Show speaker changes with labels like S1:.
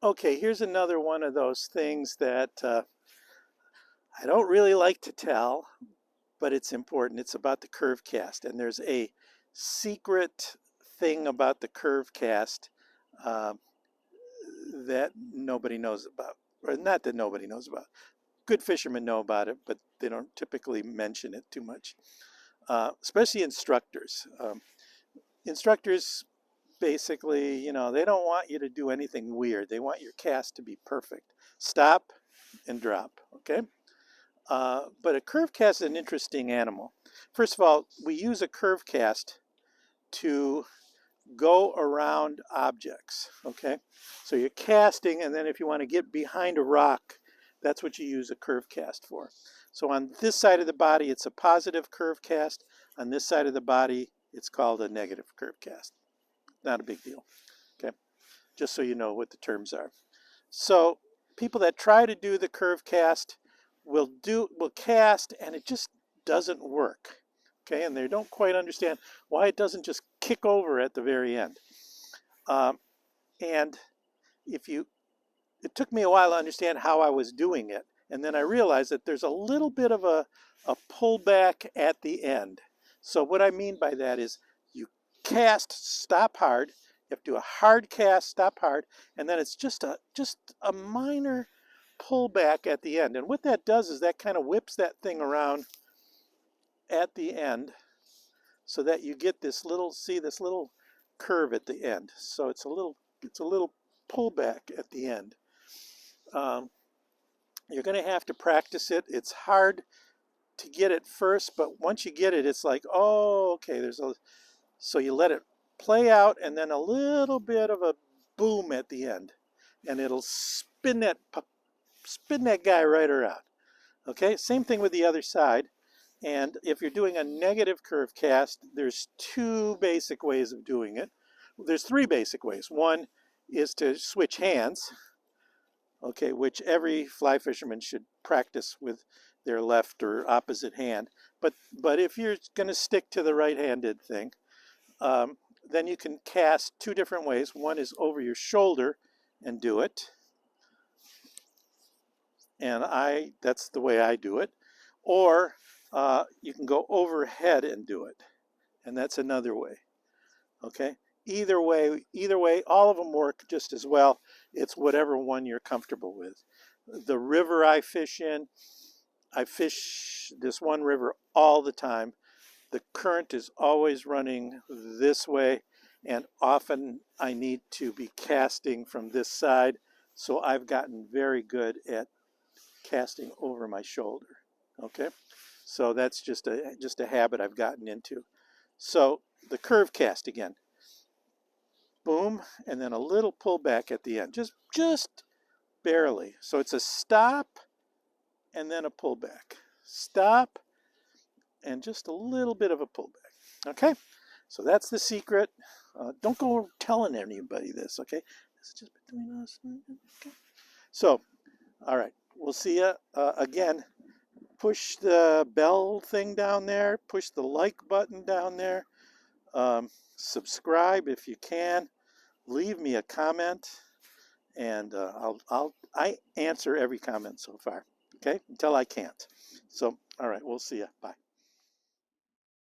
S1: Okay, here's another one of those things that I don't really like to tell, but it's important. It's about the curve cast, and there's a secret thing about the curve cast uh, that nobody knows about, or not that nobody knows about. Good fishermen know about it, but they don't typically mention it too much, especially instructors. Instructors basically, they don't want you to do anything weird. They want your cast to be perfect. Stop and drop, okay? But a curve cast is an interesting animal. First of all, we use a curve cast to go around objects, okay? So you're casting, and then if you want to get behind a rock, that's what you use a curve cast for. So on this side of the body, it's a positive curve cast. On this side of the body, it's called a negative curve cast. Not a big deal, okay? Just so you know what the terms are. So people that try to do the curve cast will cast, and it just doesn't work, okay? And they don't quite understand why it doesn't just kick over at the very end. And it took me a while to understand how I was doing it, and then I realized that there's a little bit of a pullback at the end. So what I mean by that is you cast, stop hard. You have to do a hard cast, stop hard, and then it's just a minor pullback at the end. And what that does is that kind of whips that thing around at the end so that you get this little curve at the end. So it's a little pullback at the end. You're going to have to practice it. It's hard to get it first, but once you get it, it's like, oh, okay, so you let it play out, and then a little bit of a boom at the end, and it'll spin that guy right around. Okay, same thing with the other side. And if you're doing a negative curve cast, there's two basic ways of doing it. There's three basic ways. One is to switch hands, okay, which every fly fisherman should practice with their left or opposite hand. But if you're going to stick to the right-handed thing, then you can cast two different ways. One is over your shoulder and do it. And that's the way I do it. Or you can go overhead and do it. And that's another way. Okay? Either way, all of them work just as well. It's whatever one you're comfortable with. The river I fish in, I fish this one river all the time. The current is always running this way, and often I need to be casting from this side. So I've gotten very good at casting over my shoulder. Okay, so that's just a habit I've gotten into. So the curve cast again, boom, and then a little pullback at the end, just barely. So it's a stop and then a pullback, stop and just a little bit of a pullback. Okay, so that's the secret. Don't go telling anybody this. Okay, this is just between us. Okay. So, all right, we'll see you again. Push the bell thing down there. Push the like button down there. Subscribe if you can. Leave me a comment, and I answer every comment so far. Okay, until I can't. So, all right, we'll see you. Bye.